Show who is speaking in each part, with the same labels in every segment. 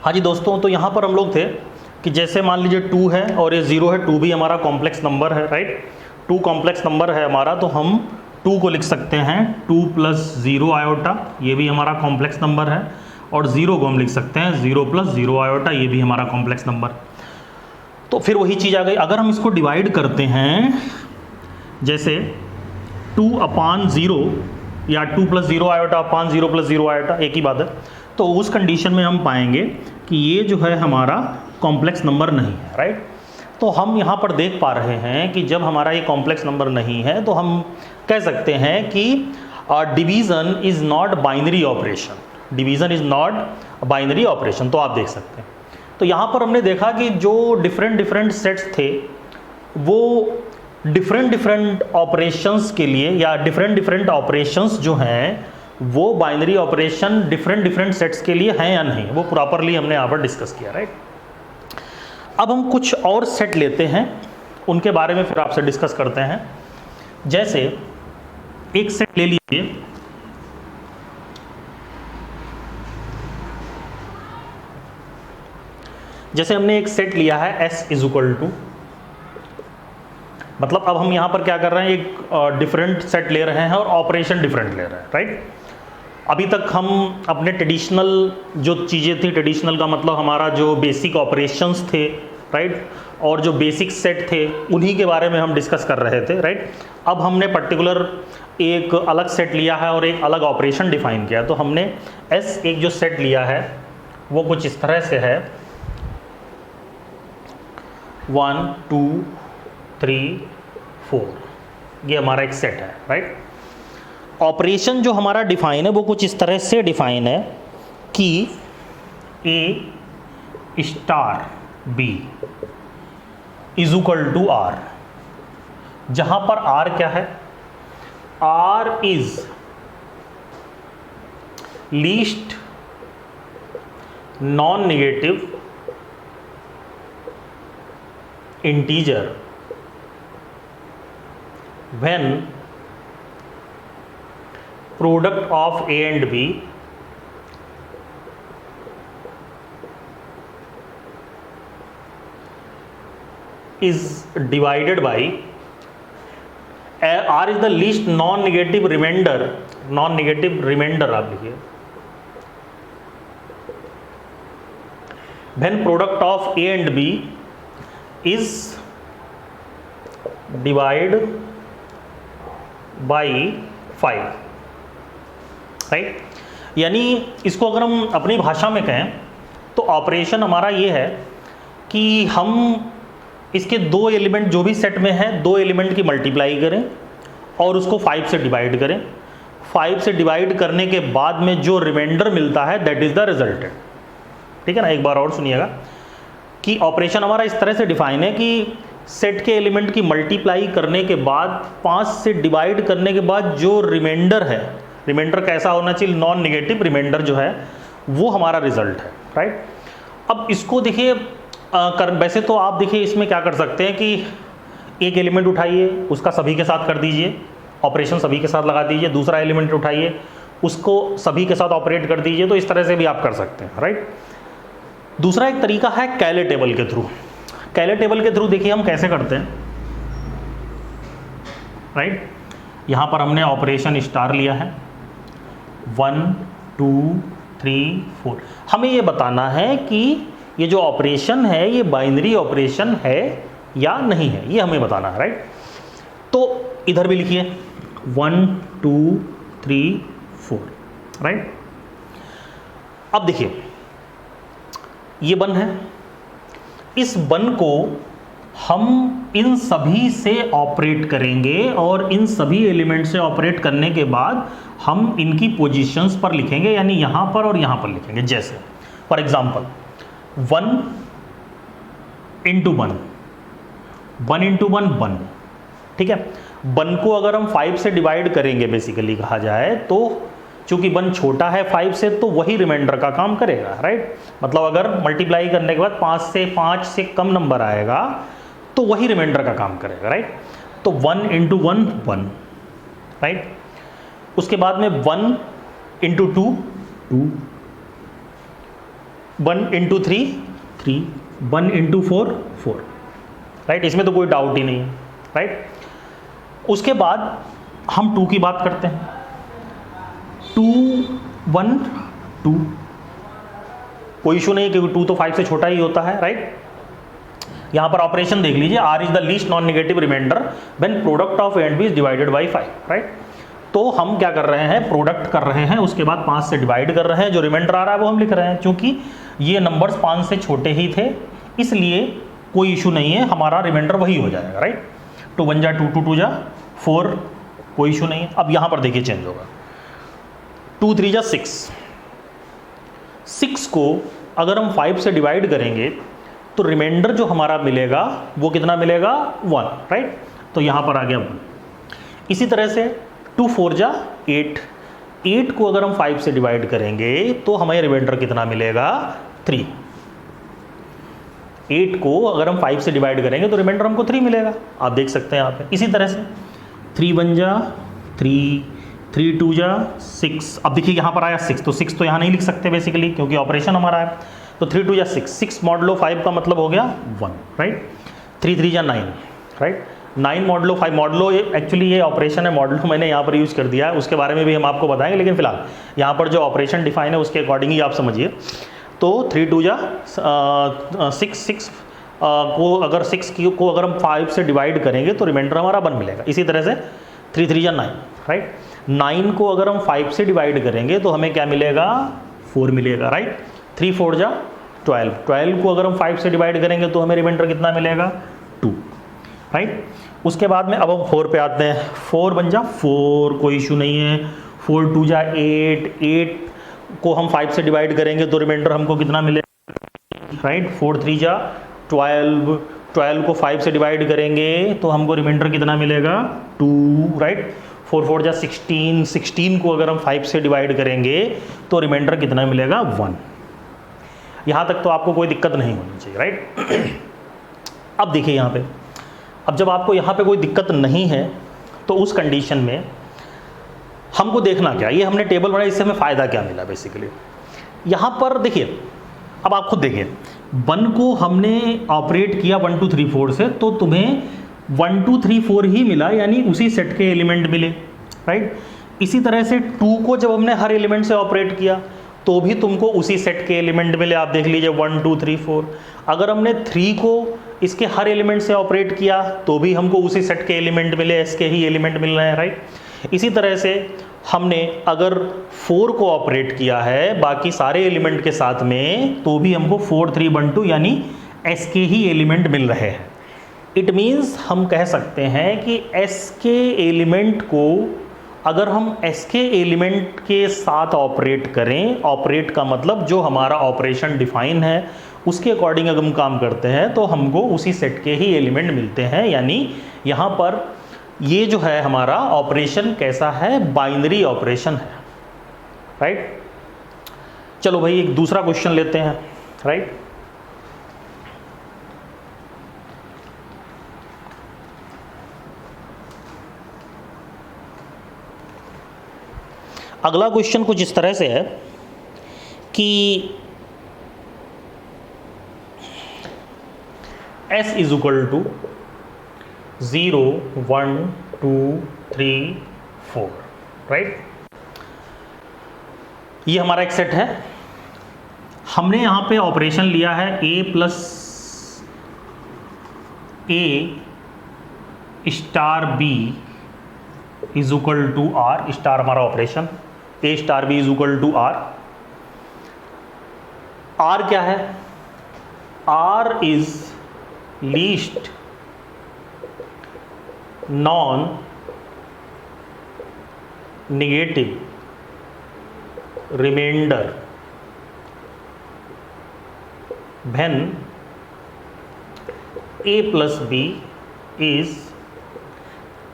Speaker 1: हाँ जी दोस्तों, तो यहाँ पर हम लोग थे कि जैसे मान लीजिए 2 है और ये 0 है, 2 भी हमारा कॉम्प्लेक्स नंबर है, राइट। 2 कॉम्प्लेक्स नंबर है हमारा, तो हम 2 को लिख सकते हैं 2 + 0 आयोटा, ये भी हमारा कॉम्प्लेक्स नंबर है। और 0 को हम लिख सकते हैं 0 + 0 आयोटा, ये भी हमारा कॉम्प्लेक्स नंबर। तो फिर वही चीज़ आ गई, अगर हम इसको डिवाइड करते हैं जैसे 2/0 या 2 + 0 आयोटा अपान 0 + 0 आयोटा, एक ही बात है। तो उस कंडीशन में हम पाएंगे कि ये जो है हमारा कॉम्प्लेक्स नंबर नहीं है, राइट। तो हम यहाँ पर देख पा रहे हैं कि जब हमारा ये कॉम्प्लेक्स नंबर नहीं है तो हम कह सकते हैं कि division is not binary operation, division is not binary operation. तो आप देख सकते हैं, तो यहाँ पर हमने देखा कि जो डिफरेंट सेट्स थे वो डिफरेंट ऑपरेशंस के लिए, या डिफरेंट ऑपरेशंस जो हैं वो बाइनरी ऑपरेशन डिफरेंट सेट्स के लिए हैं या नहीं, वो प्रॉपरली हमने यहाँ पर डिस्कस किया, राइट। अब हम कुछ और सेट लेते हैं, उनके बारे में फिर आपसे डिस्कस करते हैं। जैसे एक सेट ले लीजिए, जैसे हमने एक सेट लिया है S = मतलब अब हम यहाँ पर क्या कर रहे हैं, एक डिफरेंट सेट ले रहे हैं और ऑपरेशन डिफरेंट ले रहे हैं, राइट। अभी तक हम अपने ट्रेडिशनल जो चीज़ें थी, ट्रेडिशनल का मतलब हमारा जो बेसिक ऑपरेशंस थे, राइट, और जो बेसिक सेट थे उन्हीं के बारे में हम डिस्कस कर रहे थे, राइट। अब हमने पर्टिकुलर एक अलग सेट लिया है और एक अलग ऑपरेशन डिफाइन किया। तो हमने S एक जो सेट लिया है वो कुछ इस तरह से है 1 2 3 4, ये हमारा एक सेट है, राइट। ऑपरेशन जो हमारा डिफाइन है वो कुछ इस तरह से डिफाइन है कि A * B = R, जहां पर R क्या है, R is least non negative integer when product of A and B is divided by R is the least non-negative remainder, non-negative remainder आप लिखिए, when product of A and B is divided by 5, right. यानी इसको अगर हम अपनी भाषा में कहें तो ऑपरेशन हमारा ये है कि हम इसके 2 एलिमेंट जो भी सेट में है, 2 एलिमेंट की मल्टीप्लाई करें और उसको 5 से डिवाइड करें। 5 से डिवाइड करने के बाद में जो रिमाइंडर मिलता है दैट इज द रिजल्टेंट, ठीक है ना। एक बार और सुनिएगा कि ऑपरेशन हमारा इस तरह से डिफाइन है कि सेट के एलिमेंट की मल्टीप्लाई करने के बाद 5 से डिवाइड करने के बाद जो रिमाइंडर है, रिमाइंडर कैसा होना चाहिए, नॉन नेगेटिव रिमाइंडर जो है वो हमारा रिजल्ट है, राइट। अब इसको देखिए वैसे तो आप देखिए इसमें क्या कर सकते हैं कि एक एलिमेंट उठाइए उसका सभी के साथ कर दीजिए, ऑपरेशन सभी के साथ लगा दीजिए, दूसरा एलिमेंट उठाइए उसको सभी के साथ ऑपरेट कर दीजिए, तो इस तरह से भी आप कर सकते हैं, राइट। दूसरा एक तरीका है कैले टेबल के थ्रू। कैले टेबल के थ्रू देखिए हम कैसे करते हैं, राइट। यहाँ पर हमने ऑपरेशन स्टार लिया है 1 2 3 4। हमें ये बताना है कि ये जो ऑपरेशन है ये बाइनरी ऑपरेशन है या नहीं है, ये हमें बताना है, राइट। तो इधर भी लिखिए 1 2 3 4, राइट। अब देखिए ये 1 है, इस 1 को हम इन सभी से ऑपरेट करेंगे और इन सभी एलिमेंट से ऑपरेट करने के बाद हम इनकी पोजीशंस पर लिखेंगे, यानी यहाँ पर और यहाँ पर लिखेंगे। जैसे फॉर एग्जांपल 1 × 1 1 × 1 1, ठीक है। 1 को अगर हम 5 से डिवाइड करेंगे बेसिकली कहा जाए तो चूंकि 1 छोटा है 5 से तो वही रिमाइंडर का काम करेगा, राइट। मतलब अगर मल्टीप्लाई करने के बाद 5 से कम नंबर आएगा तो वही रिमाइंडर का काम करेगा, राइट। तो 1 × 1 1, राइट। उसके बाद में 1 × 2 2, 1 इंटू 3 3, 1 इंटू 4 4, राइट, इसमें तो कोई डाउट ही नहीं है, राइट। उसके बाद हम 2 की बात करते हैं, 2 1 2, कोई इशू नहीं है क्योंकि 2 तो 5 से छोटा ही होता है, राइट। यहाँ पर ऑपरेशन देख लीजिए, R is the least non negative remainder when product of A and B is divided by 5, right. तो हम क्या कर रहे हैं, प्रोडक्ट कर रहे हैं, उसके बाद 5 से डिवाइड कर रहे हैं, जो रिमाइंडर आ रहा है वो हम लिख रहे हैं। क्योंकि ये नंबर्स 5 से छोटे ही थे इसलिए कोई इशू नहीं है, हमारा रिमाइंडर वही हो जाएगा, राइट। 2 1 जा 2 2 2 जा 4, कोई इशू नहीं है। अब यहाँ पर देखिए चेंज होगा, 2 3 जा 6, 6 को अगर हम 5 से डिवाइड करेंगे तो रिमाइंडर जो हमारा मिलेगा वो कितना मिलेगा, 1, राइट। तो यहाँ पर आ गया 1। इसी तरह से 2 4 जा 8, 8 को अगर हम 5 से डिवाइड करेंगे तो हमें रिमाइंडर कितना मिलेगा, 3। 8 को अगर हम 5 से डिवाइड करेंगे तो रिमाइंडर हमको 3 मिलेगा, आप देख सकते हैं यहाँ पे। इसी तरह से 3 1 जा 3, 3 2 जा 6, अब देखिए यहाँ पर आया 6, तो 6 तो यहाँ नहीं लिख सकते बेसिकली क्योंकि ऑपरेशन हमारा है, तो 3 2 जा 6, 6 मॉडलो 5 का मतलब हो गया 1, राइट। 3 3 जा 9, राइट। 9 मॉडलो 5, मॉडलो एक्चुअली ये ऑपरेशन है, मॉडलो मैंने यहाँ पर यूज़ कर दिया है, उसके बारे में भी हम आपको बताएंगे, लेकिन फिलहाल यहाँ पर जो ऑपरेशन डिफाइन है उसके अकॉर्डिंग ही आप समझिए। तो 3 2 जा 6, 6 को अगर 6 को अगर हम 5 से डिवाइड करेंगे तो रिमाइंडर हमारा 1 मिलेगा। इसी तरह से 3 3 जा 9, राइट। 9 को अगर हम 5 से डिवाइड करेंगे तो हमें क्या मिलेगा, 4 मिलेगा, राइट। 3 4 जा 12, 12 को अगर हम 5 से डिवाइड करेंगे तो हमें रिमाइंडर कितना मिलेगा, 2, राइट। उसके बाद में अब हम 4 पे आते हैं, 4 1 जा 4, कोई इशू नहीं है। 4 2 जा 8, 8 को हम 5 से डिवाइड करेंगे तो रिमाइंडर हमको कितना मिलेगा, राइट। 4 3 जा 12, 12 को 5 से डिवाइड करेंगे तो हमको रिमाइंडर कितना मिलेगा, 2, राइट। 4 4 जा 16, 16 को अगर हम 5 से डिवाइड करेंगे तो रिमाइंडर कितना मिलेगा, 1। यहाँ तक तो आपको कोई दिक्कत नहीं होनी चाहिए, राइट। अब देखिए यहाँ पे, अब जब आपको यहाँ पे कोई दिक्कत नहीं है तो उस कंडीशन में हमको देखना क्या, ये हमने टेबल बनाया, इससे हमें फ़ायदा क्या मिला बेसिकली। यहाँ पर देखिए, अब आप खुद देखिए, 1 को हमने ऑपरेट किया 1 2 3 4 से, तो तुम्हें 1 2 3 4 ही मिला, यानी उसी सेट के एलिमेंट मिले, राइट। इसी तरह से 2 को जब हमने हर एलिमेंट से ऑपरेट किया तो भी तुमको उसी सेट के एलिमेंट मिले, आप देख लीजिए 1 2 3 4। अगर हमने 3 को इसके हर एलिमेंट से ऑपरेट किया तो भी हमको उसी सेट के एलिमेंट मिले, इसके ही एलिमेंट मिल रहे हैं, राइट। इसी तरह से हमने अगर 4 को ऑपरेट किया है बाकी सारे एलिमेंट के साथ में तो भी हमको 4 3 1 2 यानी एस के ही एलिमेंट मिल रहे हैं। इट मीन्स हम कह सकते हैं कि एस के एलिमेंट को अगर हम एस के एलिमेंट के साथ ऑपरेट करें, ऑपरेट का मतलब जो हमारा ऑपरेशन डिफाइन है उसके अकॉर्डिंग अगर हम काम करते हैं तो हमको उसी सेट के ही एलिमेंट मिलते हैं। यानी यहाँ पर ये जो है हमारा ऑपरेशन कैसा है, बाइनरी ऑपरेशन है, राइट। चलो भाई एक दूसरा क्वेश्चन लेते हैं, राइट। अगला क्वेश्चन कुछ इस तरह से है कि S is equal to 0 1 2 3 4, right. ये हमारा एक सेट है, हमने यहाँ पे ऑपरेशन लिया है A plus A star B is equal to R star, हमारा operation A star B is equal to R। R क्या है, R is least non negative remainder when A plus B is,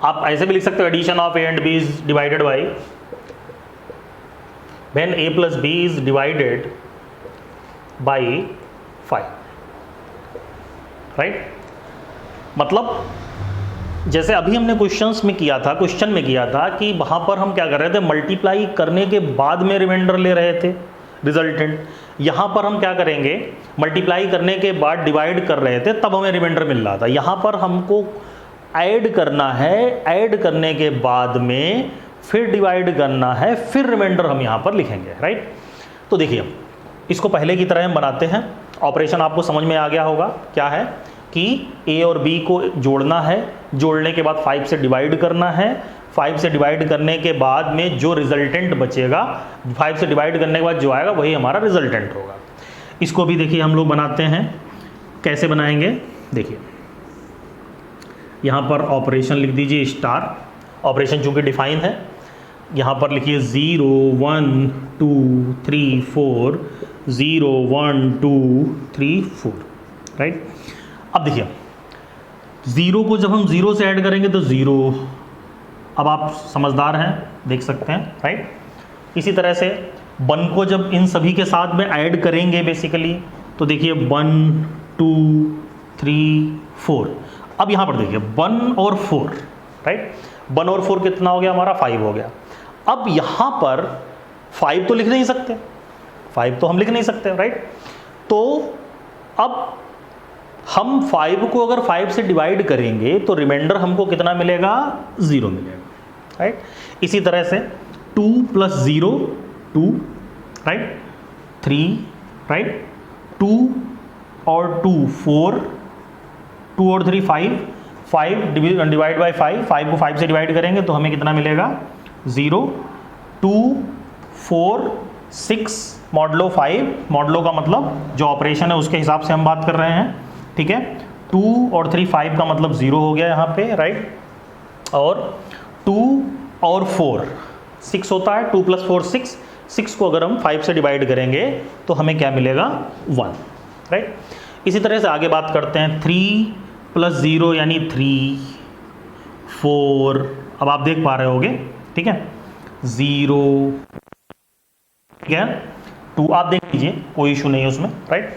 Speaker 1: आप ऐसे भी लिख सकते हो addition of A and B is divided by when A plus B is divided by 5, right. मतलब जैसे अभी हमने क्वेश्चन में किया था कि वहाँ पर हम क्या कर रहे थे, मल्टीप्लाई करने के बाद में रिमाइंडर ले रहे थे, रिजल्टेंट। यहाँ पर हम क्या करेंगे, मल्टीप्लाई करने के बाद डिवाइड कर रहे थे तब हमें रिमाइंडर मिल रहा था, यहाँ पर हमको ऐड करना है, ऐड करने के बाद में फिर डिवाइड करना है, फिर रिमाइंडर हम यहाँ पर लिखेंगे, राइट। तो देखिए इसको पहले की तरह हम बनाते हैं। ऑपरेशन आपको समझ में आ गया होगा, क्या है कि a और b को जोड़ना है, जोड़ने के बाद 5 से डिवाइड करना है, 5 से डिवाइड करने के बाद में जो रिजल्टेंट बचेगा, 5 से डिवाइड करने के बाद जो आएगा वही हमारा रिजल्टेंट होगा। इसको भी देखिए हम लोग बनाते हैं, कैसे बनाएंगे देखिए, यहाँ पर ऑपरेशन लिख दीजिए स्टार, ऑपरेशन चूँकि डिफाइन है, यहाँ पर लिखिए 0 1 2 3 4, 0 1 2 3 4, राइट। अब देखिए 0 को जब हम 0 से ऐड करेंगे तो 0, अब आप समझदार हैं देख सकते हैं, राइट। इसी तरह से 1 को जब इन सभी के साथ में ऐड करेंगे बेसिकली, तो देखिए 1 2 3 4। अब यहाँ पर देखिए 1 और 4, राइट, 1 और 4 कितना हो गया हमारा, 5 हो गया। अब यहाँ पर 5 तो लिख नहीं सकते, 5 तो हम लिख नहीं सकते, राइट। तो अब हम 5 को अगर 5 से डिवाइड करेंगे तो रिमाइंडर हमको कितना मिलेगा, 0 मिलेगा, राइट। इसी तरह से 2 + 0 2, राइट, 3, राइट, 2 और 2 4, 2 और 3 5, 5 डिवाइड बाई 5, 5 को 5 से डिवाइड करेंगे तो हमें कितना मिलेगा, 0 2 4 6 मॉडलो 5, मॉडलो का मतलब जो ऑपरेशन है उसके हिसाब से हम बात कर रहे हैं, ठीक है। 2 और 3 5 का मतलब 0 हो गया यहाँ पे, राइट। और 2 और 4 6 होता है, 2 + 4 6, 6 को अगर हम 5 से डिवाइड करेंगे तो हमें क्या मिलेगा, 1, राइट। इसी तरह से आगे बात करते हैं, 3 + 0 यानी 3 4, अब आप देख पा रहे होगे, ठीक है, 0, ठीक है, 2 आप देख लीजिए, कोई इशू नहीं है उसमें, राइट।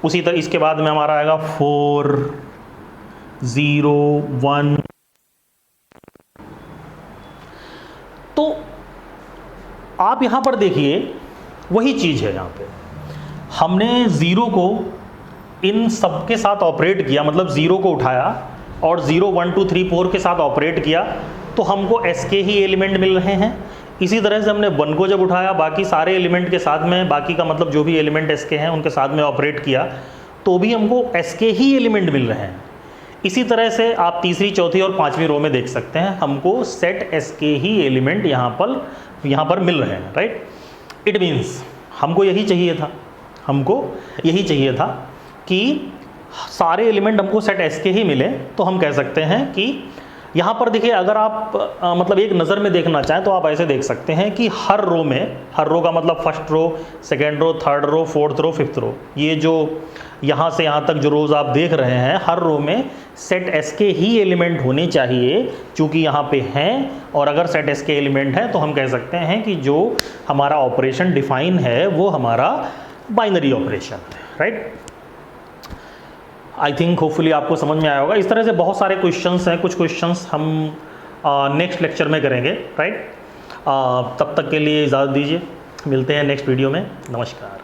Speaker 1: उसी तरह इसके बाद में हमारा आएगा 4 0 1। तो आप यहां पर देखिए वही चीज है, यहां पे हमने 0 को इन सब के साथ ऑपरेट किया, मतलब 0 को उठाया और 0 1 2 3 4 के साथ ऑपरेट किया तो हमको एस के ही एलिमेंट मिल रहे हैं। इसी तरह से हमने 1 को जब उठाया बाकी सारे एलिमेंट के साथ में, बाकी का मतलब जो भी एलिमेंट एस के हैं उनके साथ में ऑपरेट किया तो भी हमको एस के ही एलिमेंट मिल रहे हैं। इसी तरह से आप तीसरी चौथी और पांचवी रो में देख सकते हैं, हमको सेट एस के ही एलिमेंट यहाँ पर मिल रहे हैं, राइट। इट मीन्स हमको यही चाहिए था, हमको यही चाहिए था कि सारे एलिमेंट हमको सेट एस के ही मिले। तो हम कह सकते हैं कि यहाँ पर देखिए, अगर आप मतलब एक नज़र में देखना चाहें तो आप ऐसे देख सकते हैं कि हर रो में, हर रो का मतलब first row, second row, third row, fourth row, fifth row, ये जो यहाँ से यहाँ तक जो रोज़ आप देख रहे हैं, हर रो में सेट एस के ही एलिमेंट होने चाहिए, चूँकि यहाँ पे हैं। और अगर सेट एस के एलिमेंट हैं तो हम कह सकते हैं कि जो हमारा ऑपरेशन डिफाइन है वो हमारा बाइनरी ऑपरेशन है, राइट। आई थिंक होपफुली आपको समझ में आया होगा। इस तरह से बहुत सारे क्वेश्चंस हैं, कुछ क्वेश्चंस हम नेक्स्ट लेक्चर में करेंगे, राइट। तब तक के लिए इजाज़त दीजिए, मिलते हैं नेक्स्ट वीडियो में, नमस्कार।